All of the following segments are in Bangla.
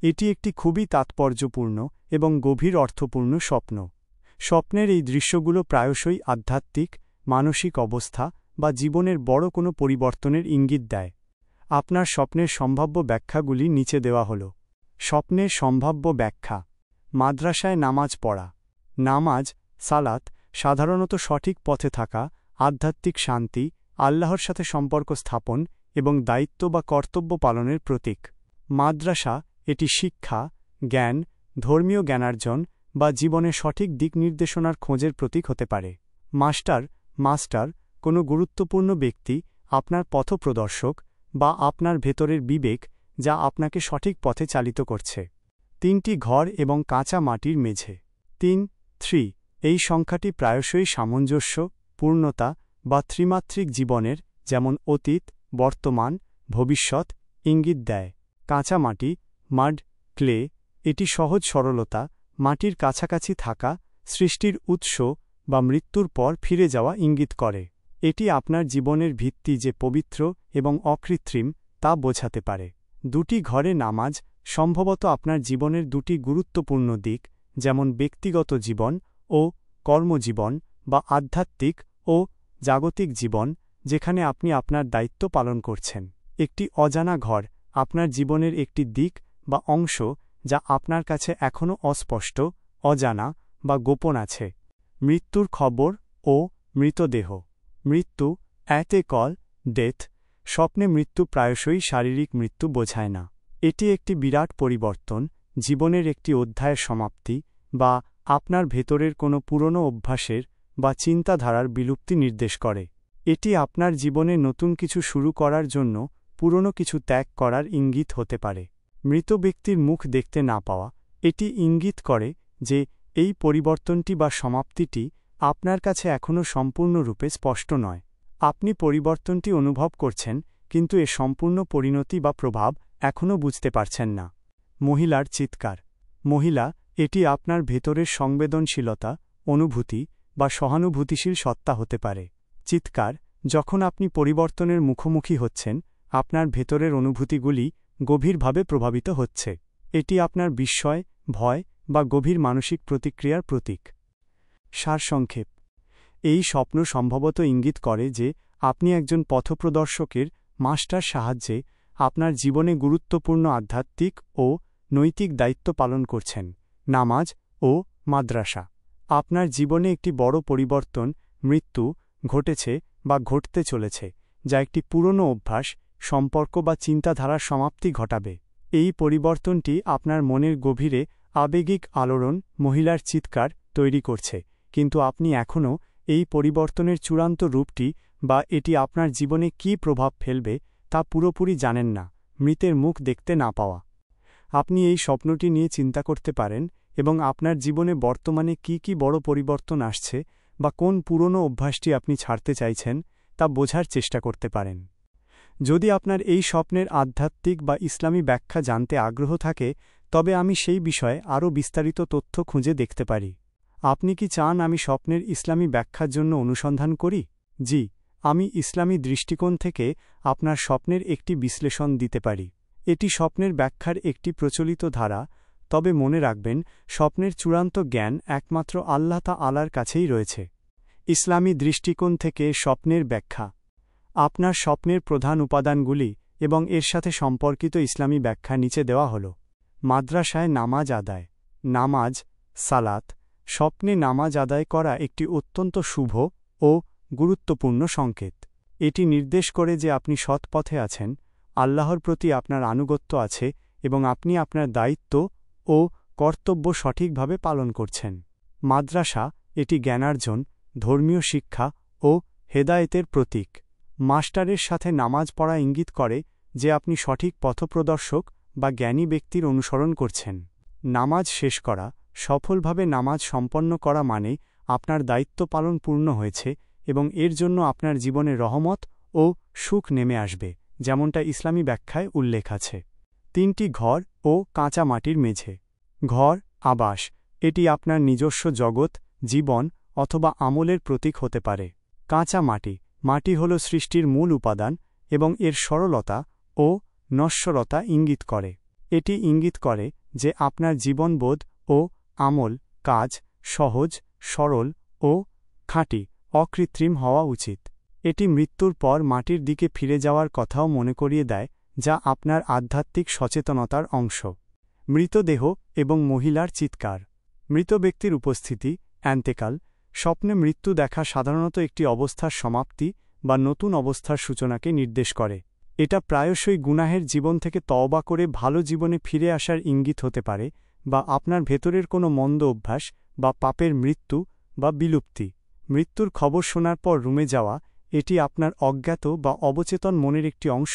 এটি একটি খুবই তাৎপর্যপূর্ণ এবং গভীর অর্থপূর্ণ স্বপ্ন। স্বপ্নের এই দৃশ্যগুলো প্রায়শই আধ্যাত্মিক, মানসিক অবস্থা বা জীবনের বড় কোনো পরিবর্তনের ইঙ্গিত দেয়। আপনার স্বপ্নের সম্ভাব্য ব্যাখ্যাগুলি নিচে দেওয়া হল। স্বপ্নের সম্ভাব্য ব্যাখ্যা: মাদ্রাসায় নামাজ পড়া। নামাজ, সালাত, সাধারণত সঠিক পথে থাকা, আধ্যাত্মিক শান্তি, আল্লাহর সাথে সম্পর্ক স্থাপন এবং দায়িত্ব বা কর্তব্য পালনের প্রতীক। মাদ্রাসা, এটি শিক্ষা, জ্ঞান, ধর্মীয় জ্ঞানার্জন বা জীবনে সঠিক দিক নির্দেশনার খোঁজের প্রতীক হতে পারে। মাস্টার, কোনো গুরুত্বপূর্ণ ব্যক্তি, আপনার পথপ্রদর্শক বা আপনার ভেতরের বিবেক যা আপনাকে সঠিক পথে চালিত করছে। 3টি ঘর এবং কাঁচা মাটির মেঝে। 3 এই সংখ্যাটি প্রায়শই সামঞ্জস্য, পূর্ণতা বা ত্রিমাত্রিক জীবনের, যেমন অতীত, বর্তমান, ভবিষ্যৎ, ইঙ্গিত দেয়। কাঁচা মাটি, মাড, ক্লে, এটি সহজ সরলতা, মাটির কাছাকাছি থাকা, সৃষ্টির উৎস বা মৃত্যুর পর ফিরে যাওয়া ইঙ্গিত করে। এটি আপনার জীবনের ভিত্তি যে পবিত্র এবং অকৃত্রিম তা বোঝাতে পারে। 2টি ঘরে নামাজ, সম্ভবত আপনার জীবনের 2টি গুরুত্বপূর্ণ দিক, যেমন ব্যক্তিগত জীবন ও কর্মজীবন বা আধ্যাত্মিক ও জাগতিক জীবন, যেখানে আপনি আপনার দায়িত্ব পালন করছেন। একটি অজানা ঘর, আপনার জীবনের একটি দিক বা অংশ যা আপনার কাছে এখনও অস্পষ্ট, অজানা বা গোপন আছে। মৃত্যুর খবর ও মৃতদেহ। মৃত্যু, ডেথ। স্বপ্নে মৃত্যু প্রায়শই শারীরিক মৃত্যু বোঝায় না। এটি একটি বিরাট পরিবর্তন, জীবনের একটি অধ্যায়ের সমাপ্তি বা আপনার ভেতরের কোনো পুরনো অভ্যাসের বা চিন্তাধারার বিলুপ্তি নির্দেশ করে। এটি আপনার জীবনে নতুন কিছু শুরু করার জন্য পুরনো কিছু ত্যাগ করার ইঙ্গিত হতে পারে। মৃত ব্যক্তির মুখ দেখতে না পাওয়া, এটি ইঙ্গিত করে যে এই পরিবর্তনটি বা সমাপ্তিটি আপনার কাছে এখনও সম্পূর্ণরূপে স্পষ্ট নয়। আপনি পরিবর্তনটি অনুভব করছেন, কিন্তু এ সম্পূর্ণ পরিণতি বা প্রভাব এখনও বুঝতে পারছেন না। মহিলার চিৎকার। মহিলা, এটি আপনার ভেতরের সংবেদনশীলতা, অনুভূতি বা সহানুভূতিশীল সত্তা হতে পারে। চিৎকার, যখন আপনি পরিবর্তনের মুখোমুখি হচ্ছেন, আপনার ভেতরের অনুভূতিগুলি গভীরভাবে প্রভাবিত হচ্ছে। এটি আপনার বিস্ময়, ভয় বা গভীর মানসিক প্রতিক্রিয়ার প্রতীক। সারসংক্ষেপ: এই স্বপ্ন সম্ভবত ইঙ্গিত করে যে আপনি একজন পথপ্রদর্শকের মাস্টার সাহায্যে আপনার জীবনে গুরুত্বপূর্ণ আধ্যাত্মিক ও নৈতিক দায়িত্ব পালন করছেন। নামাজ ও মাদ্রাসা আপনার জীবনে একটি বড় পরিবর্তন, মৃত্যু, ঘটেছে বা ঘটতে চলেছে, যা একটি পুরনো অভ্যাস, সম্পর্ক বা চিন্তাধারার সমাপ্তি ঘটাবে। এই পরিবর্তনটি আপনার মনের গভীরে আবেগিক আলোড়ন, মহিলার চিৎকার তৈরি করছে, কিন্তু আপনি এখনও এই পরিবর্তনের চূড়ান্ত রূপটি বা এটি আপনার জীবনে কী প্রভাব ফেলবে তা পুরোপুরি জানেন না। মৃতের মুখ দেখতে না পাওয়া। আপনি এই স্বপ্নটি নিয়ে চিন্তা করতে পারেন এবং আপনার জীবনে বর্তমানে কী বড় পরিবর্তন আসছে বা কোন পুরনো অভ্যাসটি আপনি ছাড়তে চাইছেন তা বোঝার চেষ্টা করতে পারেন। যদি আপনার এই স্বপ্নের আধ্যাত্মিক বা ইসলামী ব্যাখ্যা জানতে আগ্রহ থাকে, তবে আমি সেই বিষয়ে আরও বিস্তারিত তথ্য খুঁজে দেখতে পারি। আপনি কি চান আমি স্বপ্নের ইসলামী ব্যাখ্যার জন্য অনুসন্ধান করি? জি, আমি ইসলামী দৃষ্টিকোণ থেকে আপনার স্বপ্নের একটি বিশ্লেষণ দিতে পারি। এটি স্বপ্নের ব্যাখ্যার একটি প্রচলিত ধারা, তবে মনে রাখবেন, স্বপ্নের চূড়ান্ত জ্ঞান একমাত্র আল্লাহ তাআলার কাছেই রয়েছে। ইসলামী দৃষ্টিকোণ থেকে স্বপ্নের ব্যাখ্যা। আপনার স্বপ্নের প্রধান উপাদানগুলি এবং এর সাথে সম্পর্কিত ইসলামী ব্যাখ্যা নিচে দেওয়া হল। মাদ্রাসায় নামাজ আদায়। নামাজ, সালাত। স্বপ্নে নামাজ আদায় করা একটি অত্যন্ত শুভ ও গুরুত্বপূর্ণ সংকেত। এটি নির্দেশ করে যে আপনি সৎ পথে আছেন, আল্লাহর প্রতি আপনার আনুগত্য আছে এবং আপনি আপনার দায়িত্ব ও কর্তব্য সঠিকভাবে পালন করছেন। মাদ্রাসা, এটি জ্ঞানার্জন, ধর্মীয় শিক্ষা ও হেদায়েতের প্রতীক। মাস্টারের সাথে নামাজ পড়া ইঙ্গিত করে যে আপনি সঠিক পথপ্রদর্শক বা জ্ঞানী ব্যক্তির অনুসরণ করছেন। নামাজ শেষ করা। সফলভাবে নামাজ সম্পন্ন করা মানে আপনার দায়িত্ব পালন পূর্ণ হয়েছে এবং এর জন্য আপনার জীবনে রহমত ও সুখ নেমে আসবে, যেমনটা ইসলামী ব্যাখ্যায় উল্লেখ আছে। 3টি ঘর ও কাঁচা মাটির মেঝে। ঘর, আবাস, এটি আপনার নিজস্ব জগৎ, জীবন অথবা আমলের প্রতীক হতে পারে। কাঁচা মাটি। মাটি হল সৃষ্টির মূল উপাদান এবং এর সরলতা ও নশ্বরতা ইঙ্গিত করে। এটি ইঙ্গিত করে যে আপনার জীবনবোধ ও আমল কাজ সহজ সরল ও খাঁটি অকৃত্রিম হওয়া উচিত। এটি মৃত্যুর পর মাটির দিকে ফিরে যাওয়ার কথাও মনে করিয়ে দেয়, যা আপনার আধ্যাত্মিক সচেতনতার অংশ। মৃতদেহ এবং মহিলার চিৎকার। মৃত ব্যক্তির উপস্থিতি অ্যান্তেকাল স্বপ্নে মৃত্যু দেখা সাধারণত একটি অবস্থার সমাপ্তি বা নতুন অবস্থার সূচনাকে নির্দেশ করে। এটা প্রায়শই গুনাহের জীবন থেকে তওবা করে ভালো জীবনে ফিরে আসার ইঙ্গিত হতে পারে, বা আপনার ভেতরের কোনো মন্দ অভ্যাস বা পাপের মৃত্যু বা বিলুপ্তি। মৃত্যুর খবর শোনার পর রুমে যাওয়া এটি আপনার অজ্ঞাত বা অবচেতন মনের একটি অংশ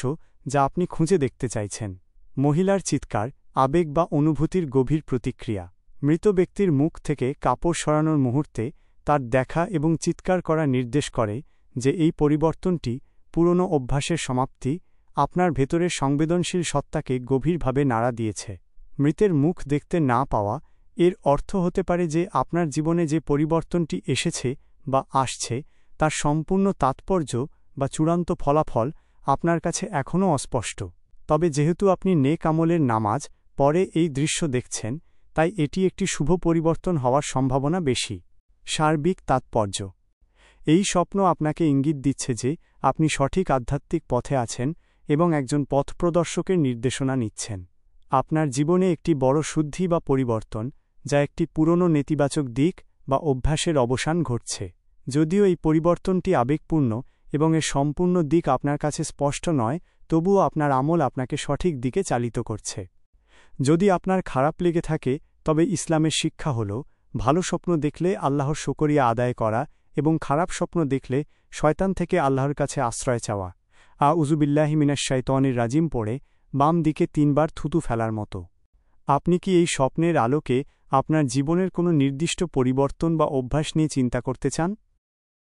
যা আপনি খুঁজে দেখতে চাইছেন। মহিলার চিৎকার আবেগ বা অনুভূতির গভীর প্রতিক্রিয়া। মৃত ব্যক্তির মুখ থেকে কাপড় সরানোর মুহূর্তে তার দেখা এবং চিৎকার করা নির্দেশ করে যে এই পরিবর্তনটি পুরনো অভ্যাসের সমাপ্তি আপনার ভেতরের সংবেদনশীল সত্তাকে গভীরভাবে নাড়া দিয়েছে। মৃতের মুখ দেখতে না পাওয়া এর অর্থ হতে পারে যে আপনার জীবনে যে পরিবর্তনটি এসেছে বা আসছে তার সম্পূর্ণ তাৎপর্য বা চূড়ান্ত ফলাফল আপনার কাছে এখনও অস্পষ্ট। তবে যেহেতু আপনি নেক আমলের নামাজ পরে এই দৃশ্য দেখছেন, তাই এটি একটি শুভ পরিবর্তন হওয়ার সম্ভাবনা বেশি। সার্বিক তাৎপর্য। এই স্বপ্ন আপনাকে ইঙ্গিত দিচ্ছে যে আপনি সঠিক আধ্যাত্মিক পথে আছেন এবং একজন পথপ্রদর্শকের নির্দেশনা নিচ্ছেন। আপনার জীবনে একটি বড় শুদ্ধি বা পরিবর্তন, যা একটি পুরনো নেতিবাচক দিক বা অভ্যাসের অবসান ঘটছে। যদিও এই পরিবর্তনটি আবেগপূর্ণ এবং এর সম্পূর্ণ দিক আপনার কাছে স্পষ্ট নয়, তবুও আপনার আমল আপনাকে সঠিক দিকে চালিত করছে। যদি আপনার খারাপ লেগে থাকে, তবে ইসলামের শিক্ষা হল ভালো স্বপ্ন দেখলে আল্লাহর শুকরিয়া আদায় করা এবং খারাপ স্বপ্ন দেখলে শয়তান থেকে আল্লাহর কাছে আশ্রয় চাওয়া। আউযুবিল্লাহি মিনাশ শাইতানির রাজিম পড়ে বাম দিকে 3 বার থুতু ফেলার মতো। আপনি কি এই স্বপ্নের আলোকে আপনার জীবনের কোনো নির্দিষ্ট পরিবর্তন বা অভ্যাস নিয়ে চিন্তা করতে চান?